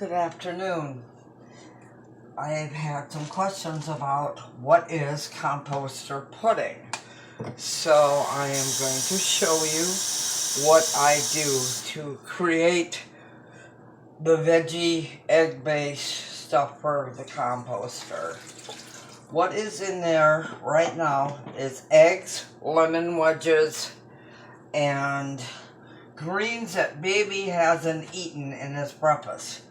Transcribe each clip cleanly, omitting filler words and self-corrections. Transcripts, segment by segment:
Good afternoon. I have had some questions about what is composter pudding. So I am going to show you what I do to create the veggie egg-based stuff for the composter. What is in there right now is eggs, lemon wedges, and greens that baby hasn't eaten in his breakfast.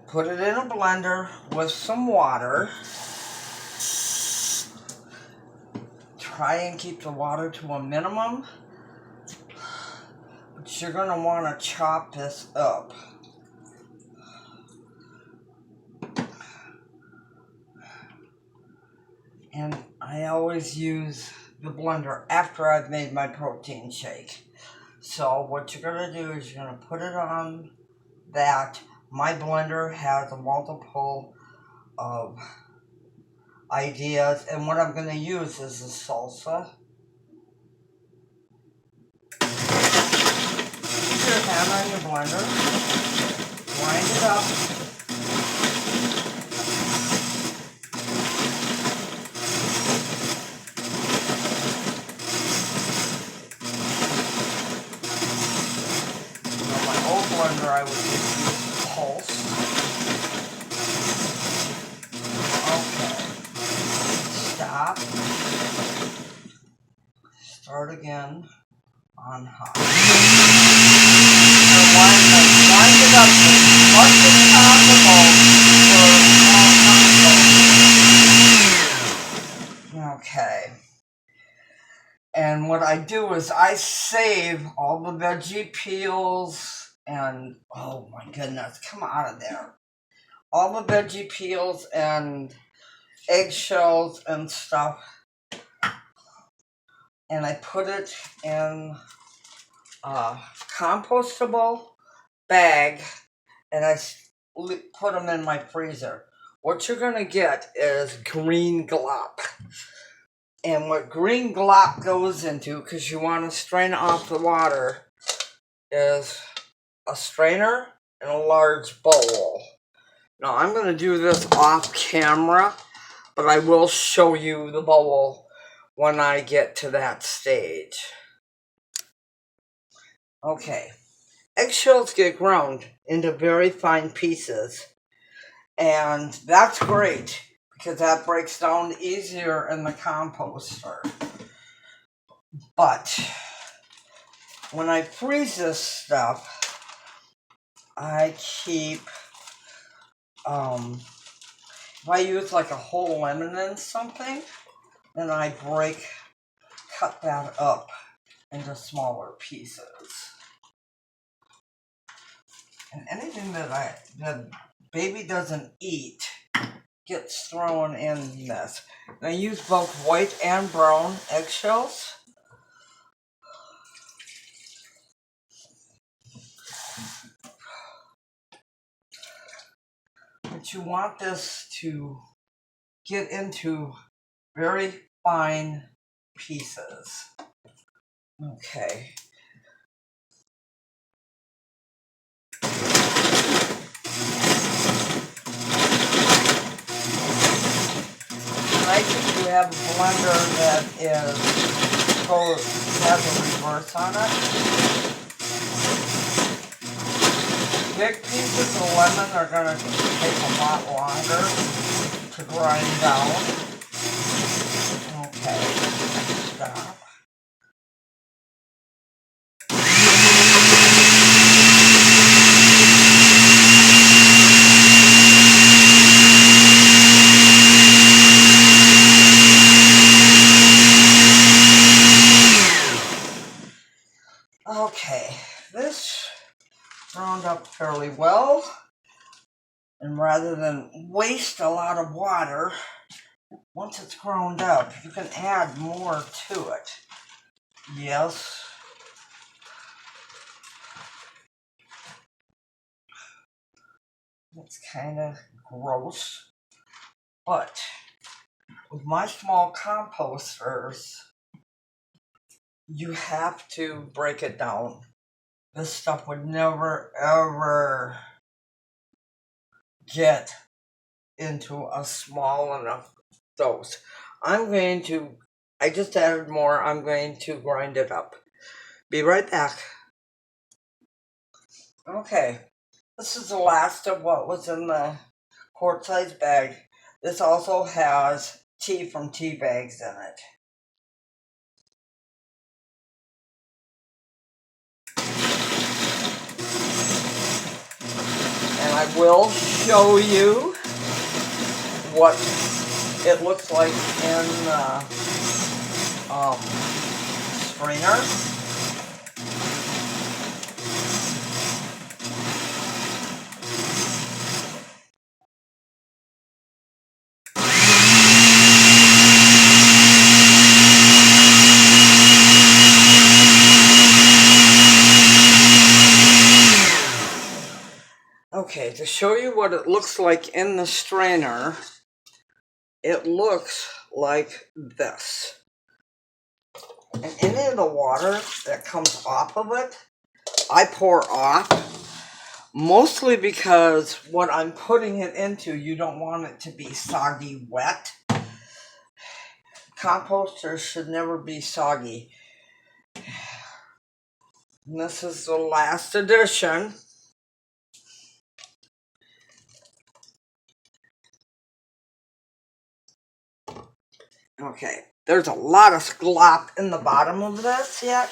Put it in a blender with some water. Try and keep the water to a minimum. But you're going to want to chop this up. And I always use the blender after I've made my protein shake. So what you're going to do is you're going to put it on that. My blender has a multiple of ideas, and what I'm going to use is the salsa. Put your hand on your blender, wind it up, on my old blender I would just use pulse. Stop. Start again on high. And wind it up as much as possible for all compost. Okay. And what I do is I save all the veggie peels and, oh my goodness, come out of there. All the veggie peels and eggshells and stuff, and I put it in a compostable bag, and I put them in my freezer. What you're going to get is green glop. And what green glop goes into, because you want to strain off the water, is a strainer and a large bowl. Now I'm going to do this off camera, but I will show you the bowl when I get to that stage. Okay, eggshells get ground into very fine pieces, and that's great because that breaks down easier in the composter. But when I freeze this stuff, I keep, if I use like a whole lemon in something, then I cut that up into smaller pieces. And anything that baby doesn't eat gets thrown in this. And I use both white and brown eggshells. But you want this to get into very fine pieces. Okay. Nice if you have a blender that has a reverse on it. Big pieces of lemon are going to take a lot longer to grind down. Okay, stop. Okay, this ground up fairly well, and rather than waste a lot of water, once it's ground up, you can add more to it. Yes. It's kind of gross, but with my small composters, you have to break it down. This stuff would never, ever get into a small enough dose. I just added more. I'm going to grind it up. Be right back. Okay, this is the last of what was in the quart-size bag. This also has tea from tea bags in it. And I will show you what it looks like in the strainer. Okay, to show you what it looks like in the strainer, it looks like this. And any of the water that comes off of it, I pour off, mostly because what I'm putting it into, you don't want it to be soggy wet. Composters should never be soggy. And this is the last edition. Okay, there's a lot of glop in the bottom of this yet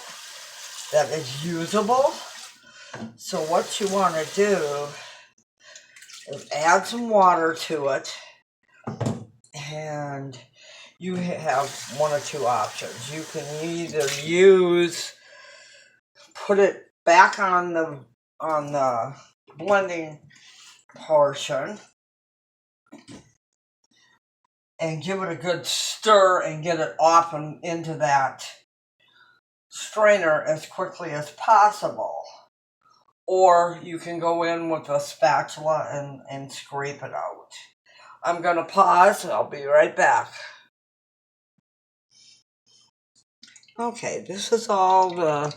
that is usable. So what you want to do is add some water to it, and you have one or two options. You can either put it back on the blending portion and give it a good stir and get it off and into that strainer as quickly as possible. Or you can go in with a spatula and scrape it out. I'm going to pause and I'll be right back. Okay, this is all the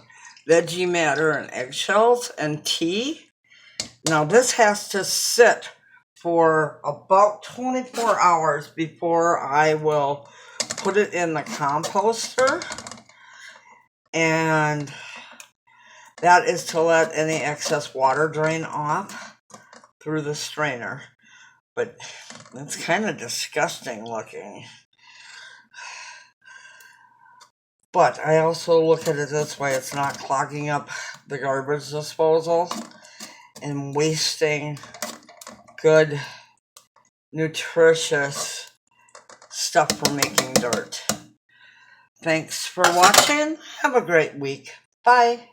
veggie matter and eggshells and tea. Now this has to sit for about 24 hours before I will put it in the composter. And that is to let any excess water drain off through the strainer. But it's kind of disgusting looking. But I also look at it this way. It's not clogging up the garbage disposal and wasting good, nutritious stuff for making dirt. Thanks for watching. Have a great week. Bye.